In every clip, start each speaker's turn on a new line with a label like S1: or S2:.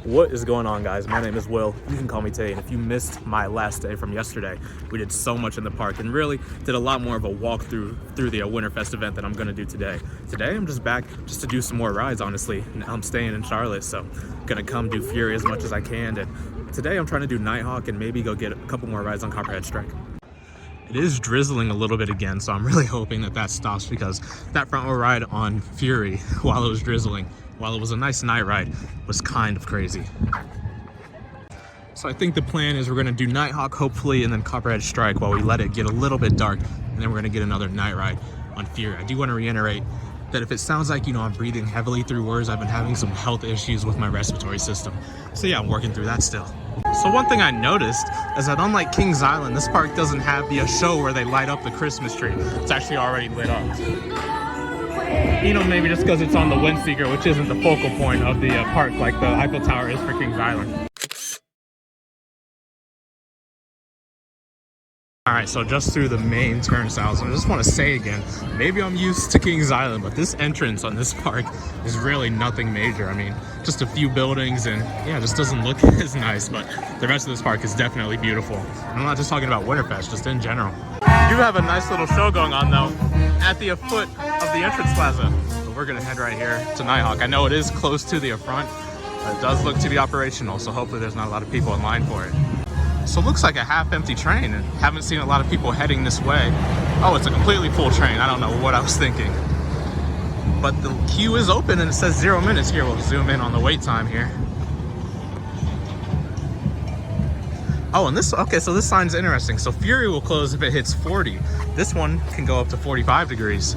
S1: What is going on, guys? My name is Will. You can call me Tay. And if you missed my last day from yesterday, we did so much in the park and really did a lot more of a walkthrough through the Winterfest event that I'm going to do today. Today, I'm just back just to do some more rides, honestly. Now I'm staying in Charlotte, so I'm going to come do Fury as much as I can. And today, I'm trying to do Nighthawk and maybe go get a couple more rides on Copperhead Strike. It is drizzling a little bit again, so I'm really hoping that that stops because that front row ride on Fury while it was drizzling, while it was a nice night ride, was kind of crazy. So I think the plan is we're gonna do Nighthawk hopefully and then Copperhead Strike while we let it get a little bit dark, and then we're gonna get another night ride on Fury. I do want to reiterate that if it sounds like, I'm breathing heavily through words, I've been having some health issues with my respiratory system. So yeah, I'm working through that still. So one thing I noticed is that unlike Kings Island, this park doesn't have the show where they light up the Christmas tree. It's actually already lit up. Maybe just because it's on the Windseeker, which isn't the focal point of the park like the Eiffel Tower is for Kings Island. Alright, so just through the main turnstiles, I just want to say again, maybe I'm used to Kings Island, but this entrance on this park is really nothing major. I mean, just a few buildings and yeah, it just doesn't look as nice, but the rest of this park is definitely beautiful. And I'm not just talking about Winterfest, just in general. You have a nice little show going on though, at the foot of the entrance plaza. So we're gonna head right here to Nighthawk. I know it is close to the front, but it does look to be operational, so hopefully there's not a lot of people in line for it. So it looks like a half-empty train, and haven't seen a lot of people heading this way. Oh, it's a completely full train. I don't know what I was thinking. But the queue is open and it says 0 minutes here. We'll zoom in on the wait time here. Oh, and okay, so this sign's interesting. So Fury will close if it hits 40. This one can go up to 45 degrees.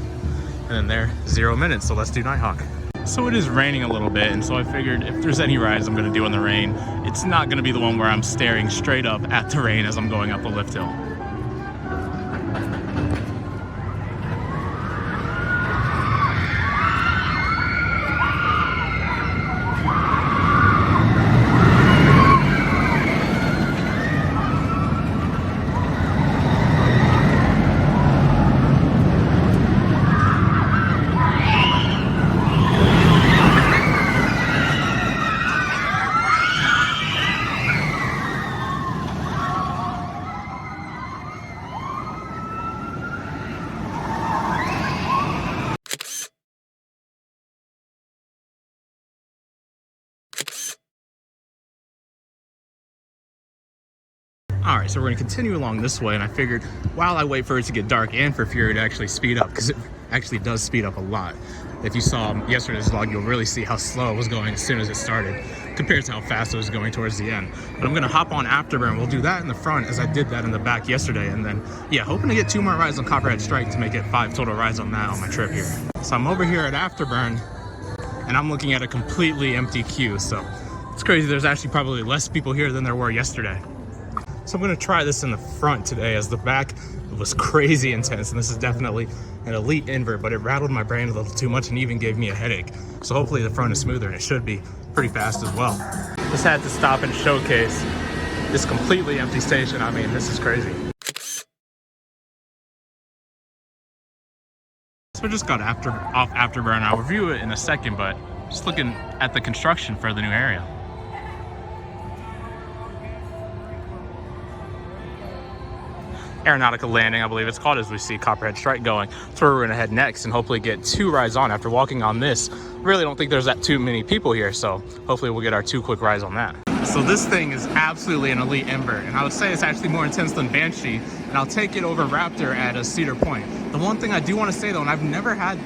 S1: And then there, 0 minutes, so let's do Nighthawk. So it is raining a little bit, and so I figured if there's any rides I'm gonna do in the rain, it's not gonna be the one where I'm staring straight up at the rain as I'm going up a lift hill. Alright, so we're going to continue along this way, and I figured while I wait for it to get dark and for Fury to actually speed up, because it actually does speed up a lot. If you saw yesterday's vlog, you'll really see how slow it was going as soon as it started compared to how fast it was going towards the end. But I'm going to hop on Afterburn. We'll do that in the front as I did that in the back yesterday, and then, yeah, hoping to get 2 more rides on Copperhead Strike to make it 5 total rides on that on my trip here. So I'm over here at Afterburn, and I'm looking at a completely empty queue, so it's crazy. There's actually probably less people here than there were yesterday. So I'm going to try this in the front today, as the back was crazy intense, and this is definitely an elite invert, but it rattled my brain a little too much and even gave me a headache. So hopefully the front is smoother, and it should be pretty fast as well. Just had to stop and showcase this completely empty station. I mean, this is crazy. So I just got off Afterburn. I'll review it in a second, but just looking at the construction for the new area. Aeronautical Landing, I believe it's called, as we see Copperhead Strike going. That's where we're gonna head next and hopefully get 2 rides on. After walking on this, really don't think there's that too many people here, so hopefully we'll get our 2 quick rides on that. So this thing is absolutely an elite invert, and I would say it's actually more intense than Banshee, and I'll take it over Raptor at a Cedar Point. The one thing I do want to say though, and I've never had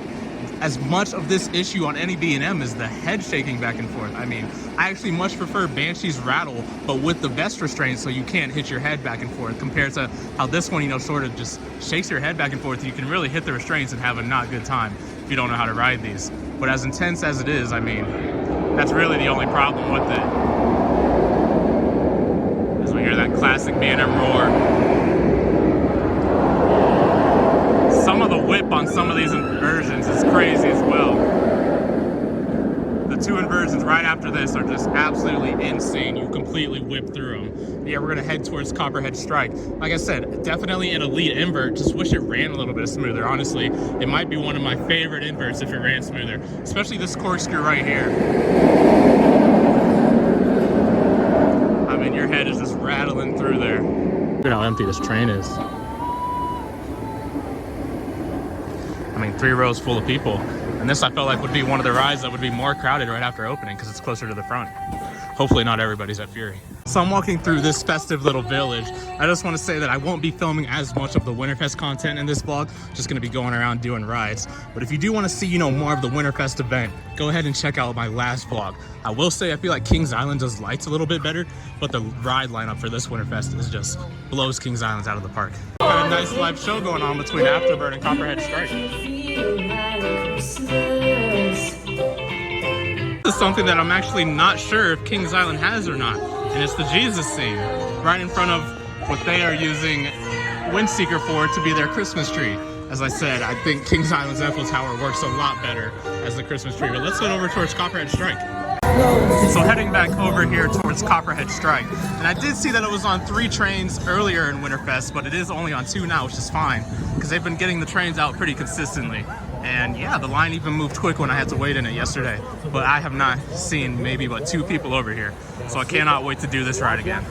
S1: as much of this issue on any B&M, is the head shaking back and forth. I mean, I actually much prefer Banshee's rattle, but with the vest restraints, so you can't hit your head back and forth, compared to how this one, sort of just shakes your head back and forth. You can really hit the restraints and have a not good time if you don't know how to ride these. But as intense as it is, I mean, that's really the only problem with it. As we hear that classic B&M roar. Some of the whip on some of these inversions is crazy as well. The 2 inversions right after this are just absolutely insane. You completely whip through them. Yeah, we're gonna head towards Copperhead Strike. Like I said, definitely an elite invert. Just wish it ran a little bit smoother. Honestly, it might be one of my favorite inverts if it ran smoother, especially this corkscrew right here. Look at how empty this train is. I mean, 3 rows full of people. And this I felt like would be one of the rides that would be more crowded right after opening because it's closer to the front. Hopefully not everybody's at Fury. So I'm walking through this festive little village. I just want to say that I won't be filming as much of the Winterfest content in this vlog. Just going to be going around doing rides. But if you do want to see, you know, more of the Winterfest event, go ahead and check out my last vlog. I will say I feel like Kings Island does lights a little bit better, but the ride lineup for this Winterfest is just blows Kings Island out of the park. Got a nice live show going on between Afterburn and Copperhead Strike. This is something that I'm actually not sure if Kings Island has or not, and it's the Jesus scene right in front of what they are using Windseeker for to be their Christmas tree. As I said, I think Kings Island's Eiffel Tower works a lot better as the Christmas tree, but let's head over towards Copperhead Strike. So heading back over here towards Copperhead Strike, and I did see that it was on 3 trains earlier in Winterfest, but it is only on 2 now, which is fine because they've been getting the trains out pretty consistently. And yeah, the line even moved quick when I had to wait in it yesterday. But I have not seen maybe but 2 people over here. So I cannot wait to do this ride again.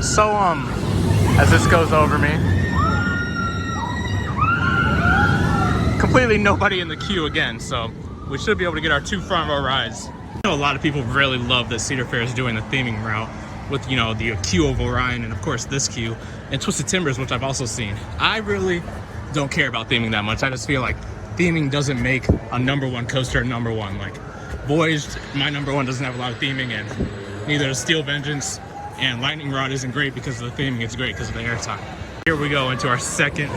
S1: So, as this goes over me, completely nobody in the queue again. So we should be able to get our 2 front row rides. I know a lot of people really love that Cedar Fair is doing the theming route with, you know, the queue of Orion and of course this queue and Twisted Timbers, which I've also seen. I really don't care about theming that much. I just feel like theming doesn't make a #1 coaster #1. Like Voyage, my #1 doesn't have a lot of theming, and neither does Steel Vengeance, and Lightning Rod isn't great because of the theming. It's great because of the airtime. Here we go into our second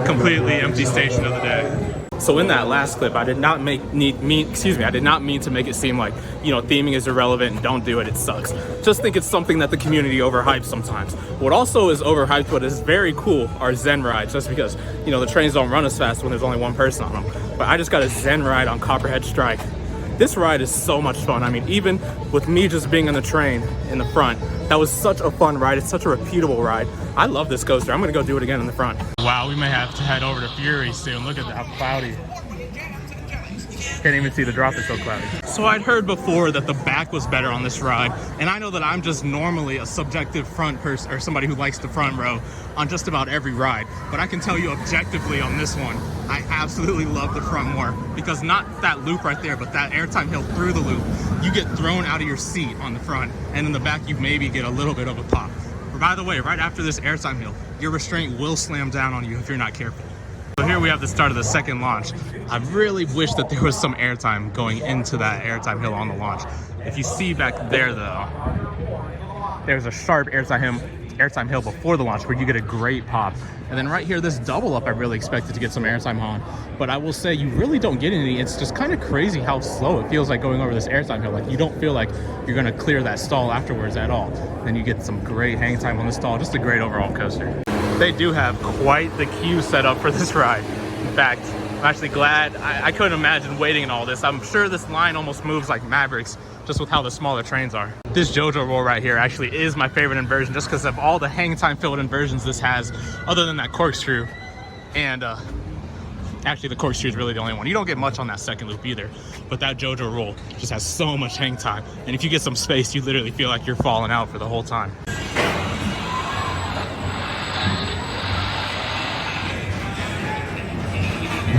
S1: completely empty station of the day. So in that last clip, I did not mean to make it seem like, you know, theming is irrelevant and don't do it, it sucks. Just think it's something that the community overhypes sometimes. What also is overhyped, but is very cool, are Zen rides, just because, you know, the trains don't run as fast when there's only 1 person on them. But I just got a Zen ride on Copperhead Strike. This ride is so much fun. I mean, even with me just being on the train in the front, that was such a fun ride. It's such a repeatable ride. I love this coaster. I'm gonna go do it again in the front. Wow, we may have to head over to Fury soon. Look at that, how cloudy. Can't even see the drop, it's so cloudy. So I'd heard before that the back was better on this ride, and I know that I'm just normally a subjective front person, or somebody who likes the front row on just about every ride. But I can tell you objectively on this one, I absolutely love the front more, because not that loop right there, but that airtime hill through the loop, you get thrown out of your seat on the front, and in the back you maybe get a little bit of a pop. But by the way, right after this airtime hill, your restraint will slam down on you if you're not careful. So here we have the start of the second launch. I really wish that there was some airtime going into that airtime hill on the launch. If you see back there though, there's a sharp airtime hill before the launch where you get a great pop. And then right here, this double up, I really expected to get some airtime on. But I will say you really don't get any. It's just kind of crazy how slow it feels like going over this airtime hill. Like you don't feel like you're gonna clear that stall afterwards at all. Then you get some great hang time on the stall. Just a great overall coaster. They do have quite the queue set up for this ride. In fact, I'm actually glad. I couldn't imagine waiting in all this. I'm sure this line almost moves like Mavericks, just with how the smaller trains are. This JoJo roll right here actually is my favorite inversion, just because of all the hang time filled inversions this has, other than that corkscrew. And actually the corkscrew is really the only one. You don't get much on that second loop either, but that JoJo roll just has so much hang time. And if you get some space, you literally feel like you're falling out for the whole time.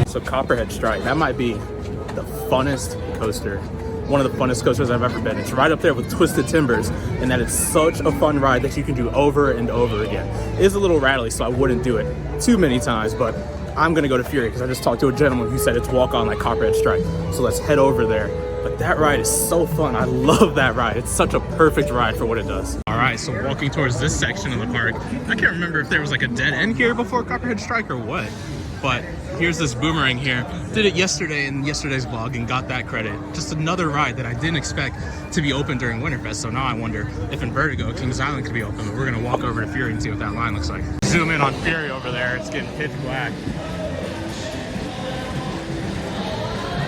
S1: So Copperhead Strike, that might be the funnest coaster, one of the funnest coasters I've ever been. It's right up there with Twisted Timbers, and that it's such a fun ride that you can do over and over again. It is a little rattly, so I wouldn't do it too many times, but I'm gonna go to Fury because I just talked to a gentleman who said it's walk on like Copperhead Strike. So let's head over there. But that ride is so fun. I love that ride. It's such a perfect ride for what it does. All right, so walking towards this section of the park, I can't remember if there was like a dead end here before Copperhead Strike or what, but here's this boomerang here. Did it yesterday in yesterday's vlog and got that credit. Just another ride that I didn't expect to be open during Winterfest. So now I wonder if in Vertigo, Kings Island could be open. But we're gonna walk over to Fury and see what that line looks like. Zoom in on Fury over there. It's getting pitch black.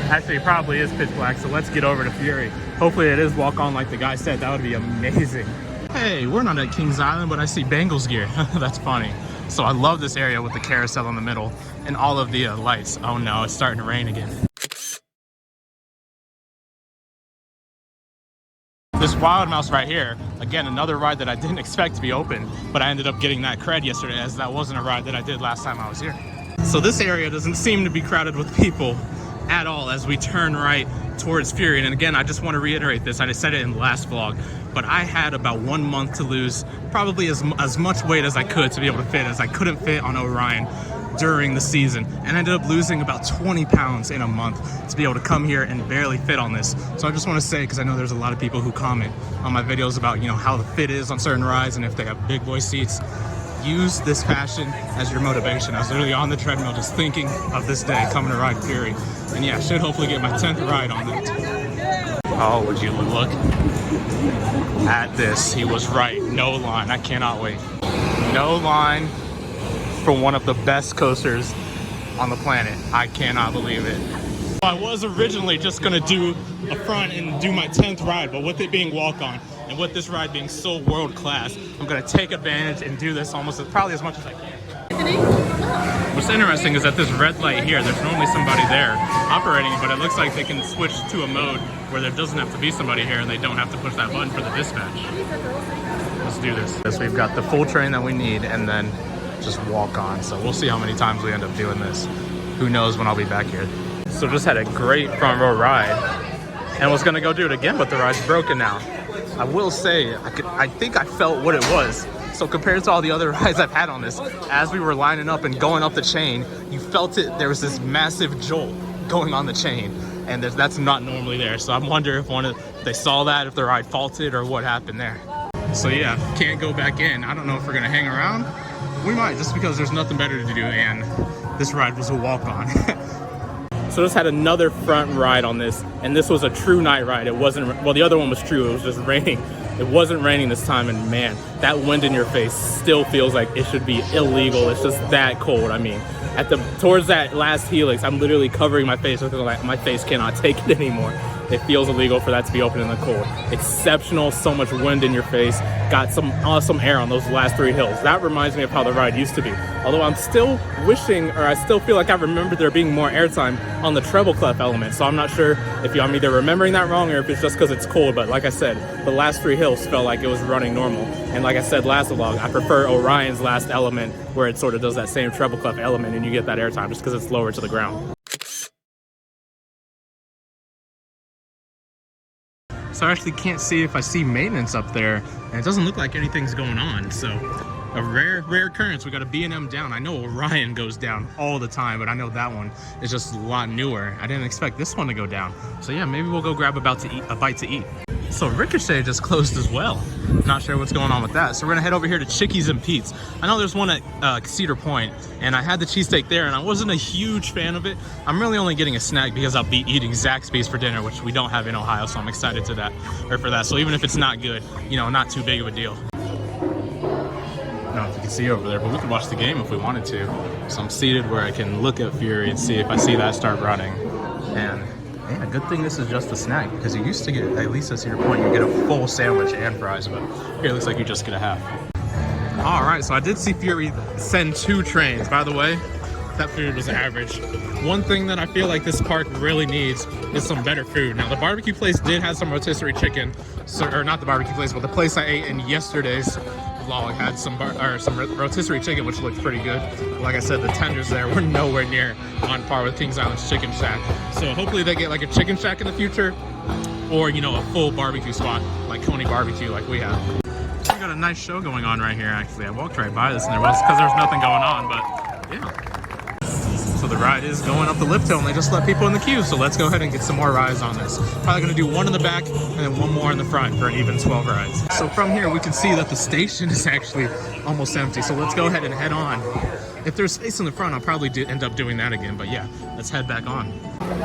S1: Actually, it probably is pitch black, so let's get over to Fury. Hopefully it is walk on like the guy said. That would be amazing. Hey, we're not at Kings Island, but I see Bengals gear. That's funny. So I love this area with the carousel in the middle and all of the lights. Oh no, it's starting to rain again. This Wild Mouse right here, again, another ride that I didn't expect to be open, but I ended up getting that cred yesterday, as that wasn't a ride that I did last time I was here. So this area doesn't seem to be crowded with people at all as we turn right towards Fury. And again, I just want to reiterate this, I just said it in the last vlog, but I had about 1 month to lose probably as much weight as I could to be able to fit, as I couldn't fit on Orion during the season, and I ended up losing about 20 pounds in a month to be able to come here and barely fit on this. So I just want to say, because I know there's a lot of people who comment on my videos about, you know, how the fit is on certain rides and if they have big boy seats, use this fashion as your motivation. I was literally on the treadmill just thinking of this day coming to ride Fury, and yeah, I should hopefully get my 10th ride on it. Oh, would you look at this? He was right. No line. I cannot wait. No line for one of the best coasters on the planet. I cannot believe it. I was originally just gonna do a front and do my 10th ride, but with it being walk-on and with this ride being so world-class, I'm gonna take advantage and do this probably as much as I can. What's interesting is that this red light here, there's normally somebody there operating, but it looks like they can switch to a mode where there doesn't have to be somebody here and they don't have to push that button for the dispatch. Let's do this. So we've got the full train that we need, and then just walk on. So we'll see how many times we end up doing this. Who knows when I'll be back here. So just had a great front row ride and was gonna go do it again, but the ride's broken now. I will say, I think I felt what it was. So compared to all the other rides I've had on this, as we were lining up and going up the chain, you felt it, there was this massive jolt going on the chain, and that's not normally there. So I wonder if they saw that, if the ride faulted or what happened there. So yeah, can't go back in. I don't know if we're gonna hang around. We might, just because there's nothing better to do, and this ride was a walk-on. So just had another front ride on this, and this was a true night ride. It wasn't, well, the other one was true, it was just raining. It wasn't raining this time, and man, that wind in your face still feels like it should be illegal. It's just that cold. I mean, towards that last helix, I'm literally covering my face because like, my face cannot take it anymore. It feels illegal for that to be open in the cold. Exceptional, so much wind in your face. Got some awesome air on those last 3 hills. That reminds me of how the ride used to be. Although I'm still wishing, or I still feel like I remember there being more airtime on the treble clef element. So I'm not sure if I'm either remembering that wrong or if it's just because it's cold. But like I said, the last 3 hills felt like it was running normal. And like I said last vlog, I prefer Orion's last element, where it sort of does that same treble clef element and you get that airtime just because it's lower to the ground. So I actually can't see if I see maintenance up there, and it doesn't look like anything's going on. So a rare occurrence. We got a B&M down. I know Orion goes down all the time, but I know that one is just a lot newer. I didn't expect this one to go down. So yeah, maybe we'll go grab a bite to eat. So Ricochet just closed as well. Not sure what's going on with that. So we're gonna head over here to Chickies and Pete's. I know there's one at Cedar Point, and I had the cheesesteak there, and I wasn't a huge fan of it. I'm really only getting a snack because I'll be eating Zaxby's for dinner, which we don't have in Ohio, so I'm excited for that. So even if it's not good, you know, not too big of a deal. I don't know if you can see over there, but we could watch the game if we wanted to. So I'm seated where I can look at Fury and see if I see that start running. And yeah, good thing this is just a snack, because you used to get, at least at Cedar Point, you get a full sandwich and fries, but here it looks like you just get a half. All right, so I did see Fury send 2 trains. By the way, that food was average. One thing that I feel like this park really needs is some better food. Now, the barbecue place did have some rotisserie chicken, or not the barbecue place, but the place I ate in yesterday's vlog had some rotisserie chicken, which looked pretty good. Like I said, the tenders there were nowhere near on par with Kings Island's Chicken Shack. So hopefully they get like a chicken shack in the future, or you know, a full barbecue spot like Coney Barbecue like we have. We got a nice show going on right here. Actually, I walked right by this and there was, because there's nothing going on, but yeah. So the ride is going up the lift hill, and they just let people in the queue. So let's go ahead and get some more rides on this. Probably gonna do 1 in the back and then 1 more in the front for an even 12 rides. So from here, we can see that the station is actually almost empty. So let's go ahead and head on. If there's space in the front, I'll probably end up doing that again. But yeah, let's head back on.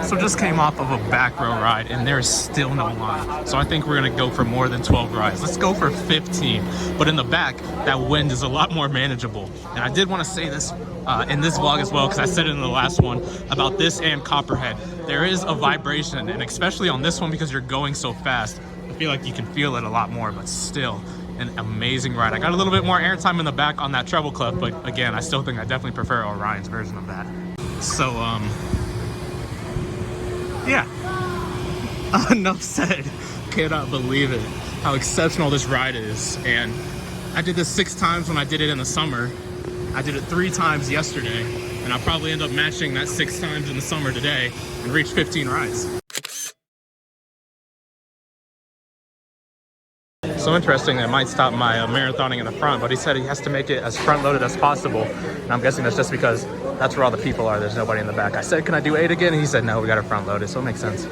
S1: So just came off of a back row ride, and there's still no line. So I think we're gonna go for more than 12 rides. Let's go for 15. But in the back, that wind is a lot more manageable. And I did want to say this in this vlog as well, because I said it in the last one about this and Copperhead. There is a vibration, and especially on this one because you're going so fast, I feel like you can feel it a lot more, but still an amazing ride. I got a little bit more airtime in the back on that treble clef, but again, I still think I definitely prefer Orion's version of that. So yeah, enough said. Cannot believe it. how exceptional this ride is. And I did this 6 times when I did it in the summer. I did it 3 times yesterday, and I'll probably end up matching that 6 times in the summer today and reach 15 rides. So interesting, that might stop my marathoning in the front, but he said he has to make it as front-loaded as possible. And I'm guessing that's just because that's where all the people are. There's nobody in the back. I said, can I do 8 again? And he said, no, we got to front-load it, so it makes sense.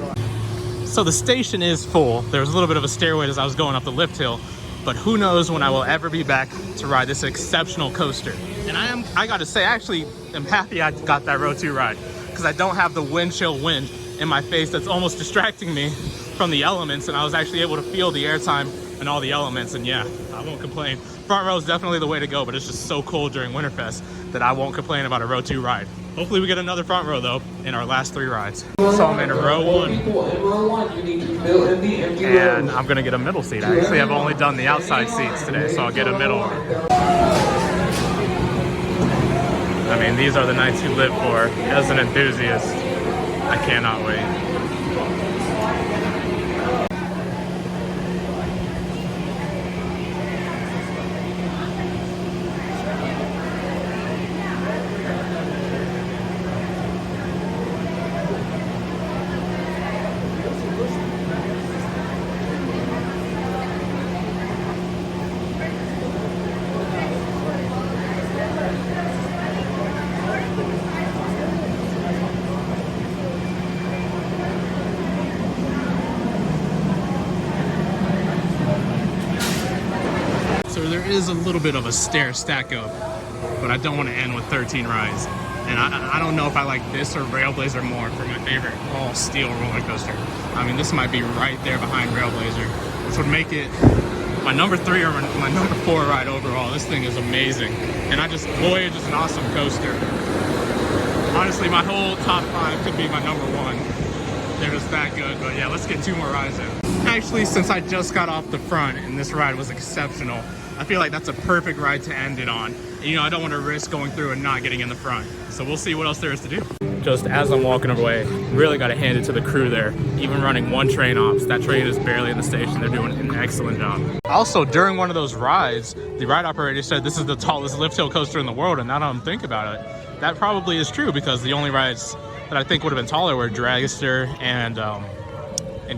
S1: So the station is full. There was a little bit of a stairway as I was going up the lift hill, but who knows when I will ever be back to ride this exceptional coaster. And I got to say, I actually am happy I got that Row 2 ride, because I don't have the wind chill wind in my face that's almost distracting me from the elements, and I was actually able to feel the airtime and all the elements, and yeah, I won't complain. Front row is definitely the way to go, but it's just so cold during Winterfest that I won't complain about a Row 2 ride. Hopefully we get another front row though in our last 3 rides. So I'm in Row 1. And I'm gonna get a middle seat. I actually have only done the outside seats today, so I'll get a middle one. I mean, these are the nights you live for. As an enthusiast, I cannot wait. So there is a little bit of a stair stack up, but I don't want to end with 13 rides. And I don't know if I like this or Railblazer more for my favorite all steel roller coaster. I mean, this might be right there behind Railblazer, which would make it my number 3 or my number 4 ride overall. This thing is amazing. And Voyage is an awesome coaster. Honestly, my whole top 5 could be my number 1. They're just that good. But yeah, let's get 2 more rides in. Actually, since I just got off the front and this ride was exceptional, I feel like that's a perfect ride to end it on. And, you know, I don't want to risk going through and not getting in the front. So we'll see what else there is to do. Just as I'm walking away, really got to hand it to the crew there. Even running 1 train ops, that train is barely in the station. They're doing an excellent job. Also, during one of those rides, the ride operator said this is the tallest lift hill coaster in the world. And now that I'm thinking about it, that probably is true, because the only rides that I think would have been taller were Dragster and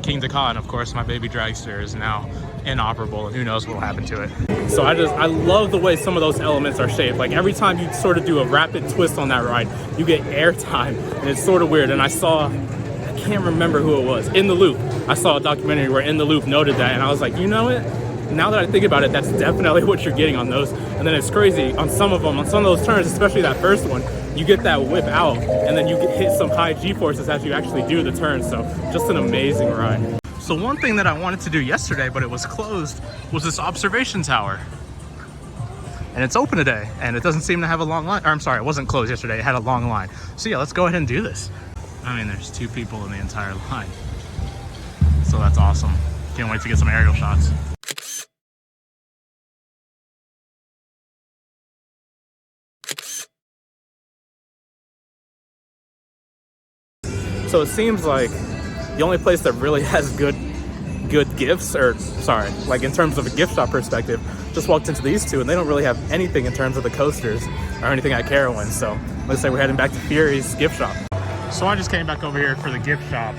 S1: King Dakar, and of course my baby Dragster is now inoperable, and who knows what will happen to it. So I love the way some of those elements are shaped. Like every time you sort of do a rapid twist on that ride, you get airtime, and it's sort of weird. And I can't remember who it was, In the Loop. I saw a documentary where In the Loop noted that, and I was like, you know what? Now that I think about it, that's definitely what you're getting on those. And then it's crazy, on some of those turns, especially that first one, you get that whip out, and then you hit some high G-forces as you actually do the turn. So just an amazing ride. So one thing that I wanted to do yesterday, but it was closed, was this observation tower. And it's open today, and it doesn't seem to have a long line. Or I'm sorry, it wasn't closed yesterday, it had a long line. So yeah, let's go ahead and do this. I mean, there's 2 people in the entire line. So that's awesome. Can't wait to get some aerial shots. So it seems like the only place that really has good gifts, like in terms of a gift shop perspective, just walked into these 2, and they don't really have anything in terms of the coasters or anything at Carowinds. So let's say we're heading back to Fury's gift shop. So I just came back over here for the gift shop,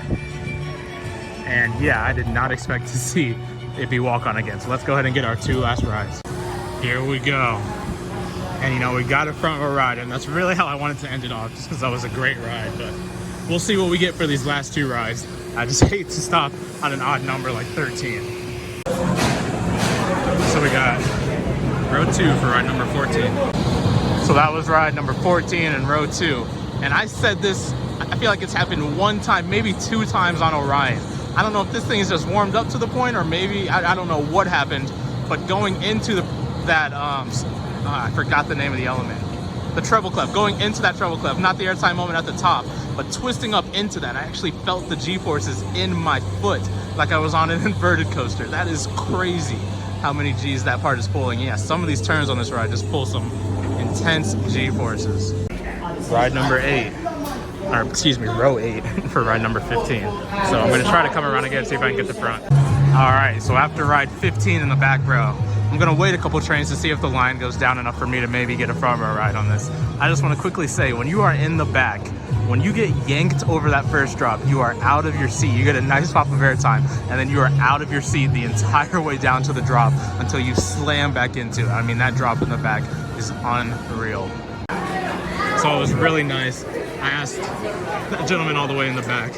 S1: and yeah, I did not expect to see it be walk-on again. So let's go ahead and get our 2 last rides. Here we go. And you know, we got a front row ride, and that's really how I wanted to end it off, just because that was a great ride. But we'll see what we get for these last 2 rides. I just hate to stop on an odd number like 13. So we got Row 2 for ride number 14. So that was ride number 14 in Row 2. And I said this, I feel like it's happened 1 time, maybe 2 times on Orion. I don't know if this thing is just warmed up to the point, or maybe, I don't know what happened, but going into I forgot the name of the element. The treble clef, going into that treble clef, not the airtime moment at the top, but twisting up into that. I actually felt the G-forces in my foot like I was on an inverted coaster. That is crazy how many G's that part is pulling. Yeah, some of these turns on this ride just pull some intense G-forces. Ride number 8, or excuse me, Row 8 for ride number 15. So I'm gonna try to come around again, see if I can get the front. All right, so after ride 15 in the back row, I'm gonna wait a couple trains to see if the line goes down enough for me to maybe get a front row ride on this. I just wanna quickly say, when you are in the back, when you get yanked over that first drop, you are out of your seat. You get a nice pop of airtime, and then you are out of your seat the entire way down to the drop until you slam back into it. I mean, that drop in the back is unreal. So it was really nice. I asked that gentleman all the way in the back.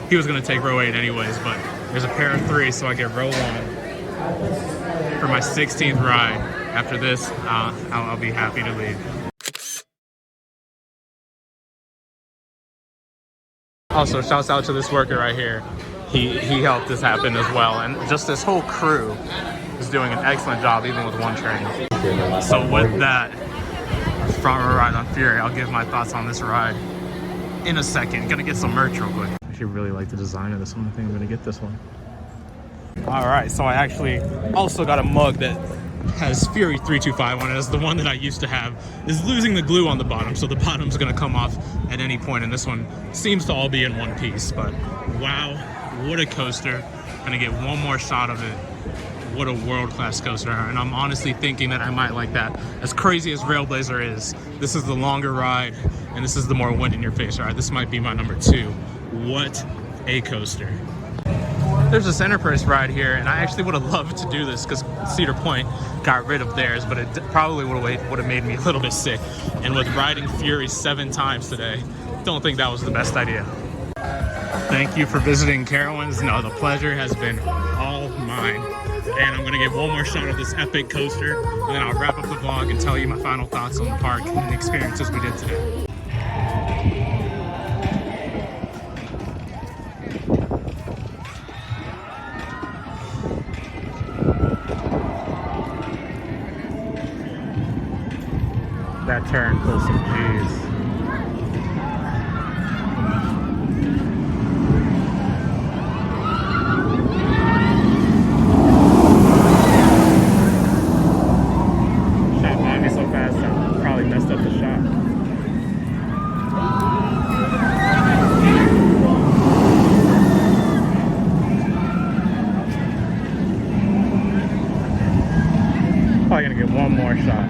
S1: He was gonna take row 8 anyways, but there's a pair of 3, so I get row 1 for my 16th ride. After this, I'll be happy to leave. Also, shouts out to this worker right here. He helped this happen as well, and just this whole crew is doing an excellent job, even with one train. So with that front row ride on Fury, I'll give my thoughts on this ride in a second. Gonna get some merch real quick. I actually really like the design of this one. I think I'm gonna get this one. All right, so I actually also got a mug that has Fury 325 on it, as the one that I used to have is losing the glue on the bottom, so the bottom's gonna come off at any point, and this one seems to all be in one piece. But wow, what a coaster. Gonna get one more shot of it. What a world-class coaster, and I'm honestly thinking that I might like that. As crazy as Railblazer is, this is the longer ride, and this is the more wind-in-your-face ride. This might be my number 2. What a coaster. There's this Enterprise ride here, and I actually would have loved to do this because Cedar Point got rid of theirs, but it probably would have made me a little bit sick. And with riding Fury 7 times today, don't think that was the best idea. Thank you for visiting Carowinds. No, the pleasure has been all mine. And I'm gonna give one more shot of this epic coaster, and then I'll wrap up the vlog and tell you my final thoughts on the park and the experiences we did today. That turn pulls some G's. Probably gonna get one more shot.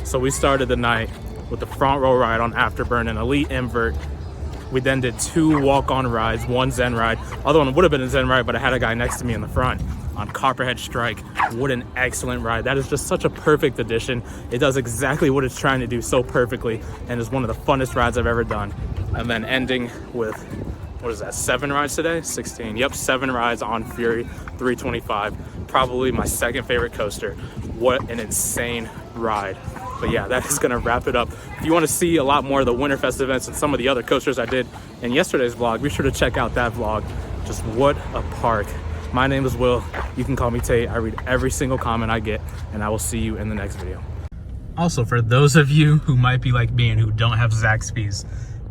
S1: So we started the night with the front row ride on Afterburn and Elite Invert. We then did 2 walk-on rides, 1 Zen ride. Other one would have been a Zen ride, but I had a guy next to me in the front on Copperhead Strike. What an excellent ride. That is just such a perfect addition. It does exactly what it's trying to do so perfectly, and is one of the funnest rides I've ever done. And then ending with, what is that, 7 rides today? 16, yep, 7 rides on Fury 325. Probably my second favorite coaster. What an insane ride. But yeah, that is gonna wrap it up. If you wanna see a lot more of the Winterfest events and some of the other coasters I did in yesterday's vlog, be sure to check out that vlog. Just what a park. My name is Will. You can call me Tate. I read every single comment I get, and I will see you in the next video. Also, for those of you who might be like me and who don't have Zaxby's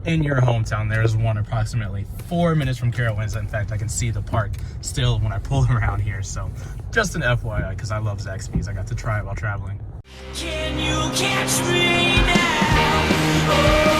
S1: in your hometown, there is one approximately 4 minutes from Carowinds. In fact, I can see the park still when I pull around here. So just an FYI, because I love Zaxby's. I got to try it while traveling. Can you catch me now? Oh.